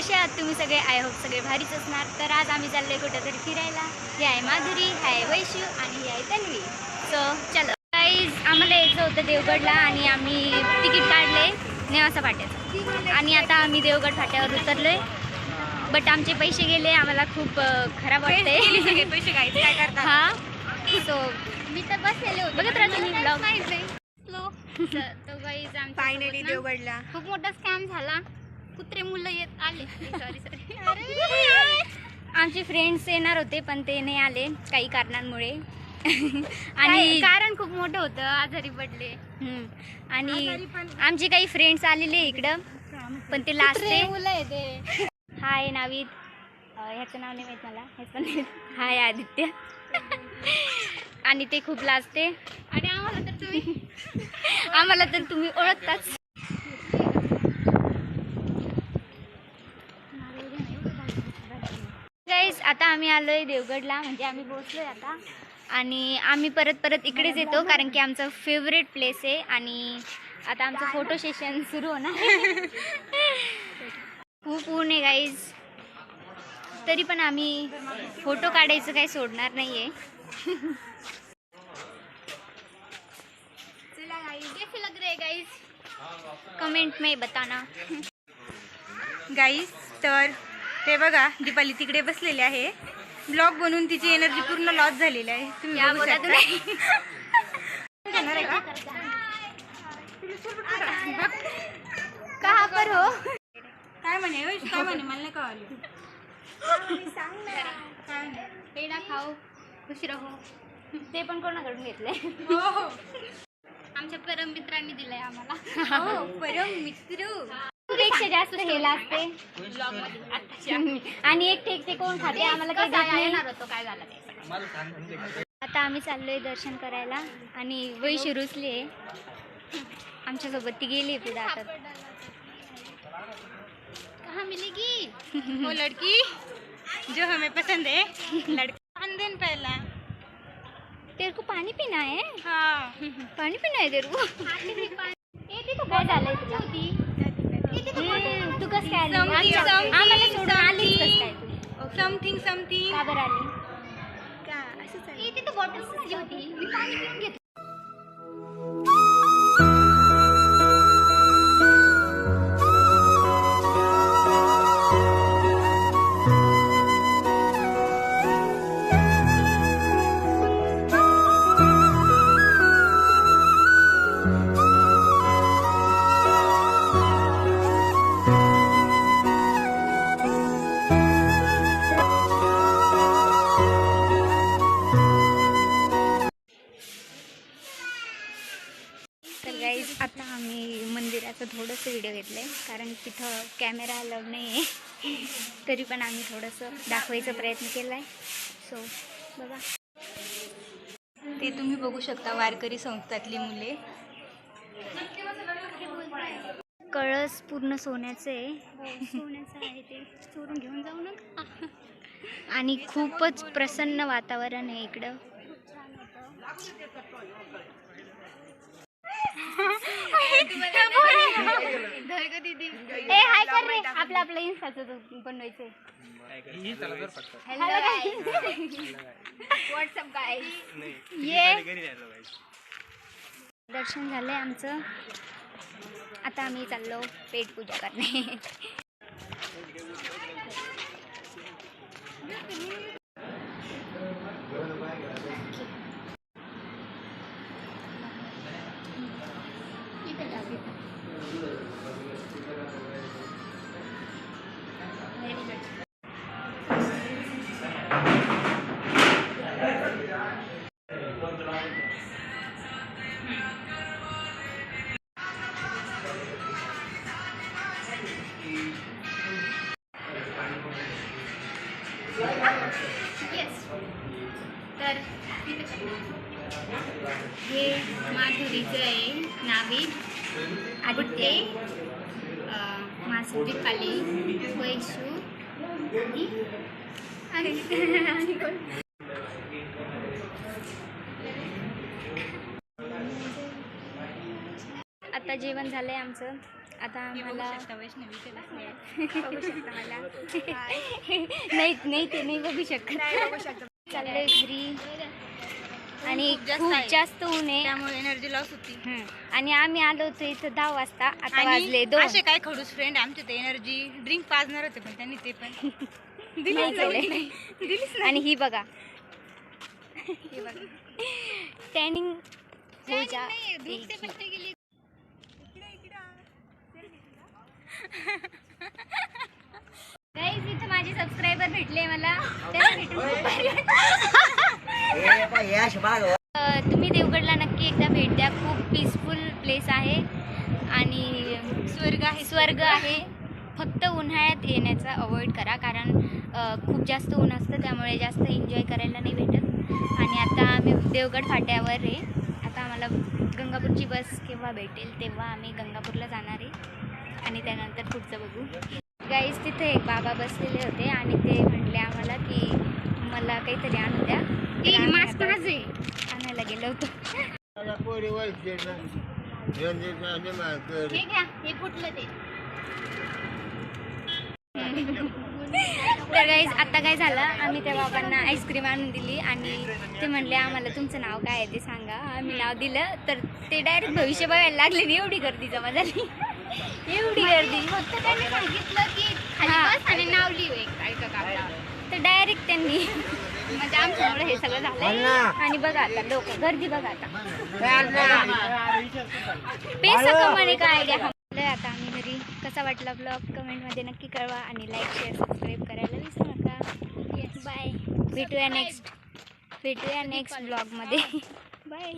कसे आहात तुम्ही सगळे? आय होप सगळे भारीच असणार. तर आज आम्ही चाललोय कुठेतरी फिरायला. ही आहे माधुरी, ही आहे वैशू आणि ही आहे तन्वी. सो चलो गाईज, आम्हाला यायचं होतं देवगडला आणि आम्ही तिकीट काढले नेवासा फाट्याचं आणि आता आम्ही देवगड फाट्यावर उतरलोय. बट आमचे पैसे गेले. आम्हाला खूप खराब वाटतंय. सगळे पैसे गाईज काय करतात. हां, सो मी तर बसलेले होते, बघत राहते मी ब्लॉग. तो गाईज फायनली देवगडला खूप मोठा स्कॅम झाला. कुत्रे मुलं येत आले. सॉरी आमचे फ्रेंड्स येणार होते पण ते नाही आले काही कारणांमुळे. आणि कारण खूप मोठं होतं, आजारी पडले. आणि आमचे काही फ्रेंड्स आलेले इकडं पण ते लास्ट मुलं येते. हाय नाविद, ह्याचं नाव नाही माहीत मला, ह्याचं नाही. हाय आदित्य. आणि ते खूप लाजते आणि आम्हाला तर तुम्ही ओळखताच. गाईज, आता आम्ही आलोय देवगडला, म्हणजे आम्ही पोहोचलोय आता आणि आम्ही परत इकडेच येतो कारण की आमचं फेवरेट प्लेस आहे. आणि आता आमचं फोटो सेशन सुरू होणार. खूप ऊन आहे गाईज, तरी पण आम्ही फोटो काढायचं काही सोडणार नाहीये. चला गाईज, कैसे लग रहे गाईज, कमेंट में बताना. गाईज, तर ते बघा दीपाली तिकडे बसलेली आहे. ब्लॉग बनवून तिची एनर्जी पूर्ण लॉस झालेली आहे. तुम्ही बघू शकता. जाणार आहे का? कहाँ पर हो? काय म्हणे वैशू, काय म्हणे मला नाही कळलं. सांग ना काय. पेढा खाओ, खुश रहो. ते पण कोणाकडून घेतलंय? हो, आमच्या परम मित्रांनी दिलंय आम्हाला. हो परम मित्र. पेक्षा जास्त हे लागते आणि एकटे कोण खाते, आम्हाला काही देत नाही. काय झालं ते. आता आम्ही चाललोय दर्शन करायला आणि वैशू रुसली आहे आमच्यासोबत. ती गेली पुढे. आता कहाँ मिलेगी वो लड़की जो हमें पसंद है. लड़का दिन पहला. तेरे को पानी पीना है? हाँ, पानी पीना है तेरे को? काय झालंय तुला? तू कसं काय आली? आम्हाला सोडून आलीस कसं काय तू? समथिंग का बरं आली? का असंच आहे. ती तर बॉटल संपली होती, मी पाणी पिऊन घेतलं. तर गाईज, आता आम्ही मंदिराचं थोडंसं व्हिडिओ घेतलं आहे कारण तिथं कॅमेरा अलाउड नाही आहे. तरी पण आम्ही थोडंसं दाखवायचा प्रयत्न केला आहे. सो बघा, ते तुम्ही बघू शकता वारकरी संस्थातली मुले. कळस पूर्ण सोन्याचं आहे. सोन्याचं आहे ते, चोरून घेऊन जाऊ नका. आणि खूपच प्रसन्न वातावरण आहे इकडं. हाय कर रे, आपलं इन्स्टाचं बनवायचंय. WhatsApp guys. ये दर्शन झालंय आमचं. आता आम्ही चाललो पेट पूजा करणे. तर हे माधुरीचं आहे, नाविद, आदित्य, माझं दीपाली, वैशू आणि कोण. आता जेवण झालंय आमचं. आता आम्हाला वैष्णवी बघू शकता मला. नाही ते नाही बघू शकत. चाललंय घरी आणि खूप जास्त खूप आहे. जास्त ऊन आहे. त्यामुळे एनर्जी लॉस होती. आणि आम्ही आलो होतो इथं 10 वाजता, आता वाजले आणि 2. असे काय खडूस फ्रेंड आमचे ते एनर्जी ड्रिंक पाजणार होते पण त्यांनी ते पण दिलीच नाही. दिलीच आणि ही बघा नाही. टॅनिंग हो जा. गाईज इथं माझे सबस्क्रायबर भेटले मला, त्यांना भेटून खूप भारी वाटलं. तुम्ही देवगडला नक्की एकदा भेट द्या. खूप पीसफुल प्लेस आहे आणि स्वर्ग आहे. फक्त उन्हाळ्यात येण्याचा अवॉइड करा, कारण खूप जास्त ऊन असतं, त्यामुळे जास्त एन्जॉय करायला नाही भेटत. आणि आता आम्ही देवगड फाट्यावर आहे. आता आम्हाला गंगापूरची बस केव्हा भेटेल तेव्हा आम्ही गंगापूरला जाणार आहे आणि त्यानंतर पुढचं बघू. गाईज तिथे एक बाबा बसलेले होते आणि ते म्हटले आम्हाला की मला काहीतरी आणू द्या. मास्क आणायला गेलो होतो. हे घ्या, हे फुटलं ते. तर गाईज आता काय झालं, आम्ही त्या बाबांना आईस्क्रीम आणून दिली आणि ते म्हणले आम्हाला तुमचं नाव काय आहे ते सांगा. आम्ही नाव दिलं तर ते डायरेक्ट भविष्य बघायला लागले. एवढी गर्दी जमा झाली, एवढी गर्दी. फक्त त्यांनी सांगितलं की खाली बस आणि नाव लिहू एका कागदावर. तर डायरेक्ट त्यांनी म्हणजे आमच्यामुळे हे सगळं झालं. आणि बघा आता लोक गर्दी बघा आता. पैसा कमाने का आयडिया. आता आम्ही घरी. कसा वाटला ब्लॉग कमेंटमध्ये नक्की कळवा आणि लाईक शेअर सबस्क्राईब करायला विसरू नका. बाय. भेटूया नेक्स्ट ब्लॉगमध्ये. बाय.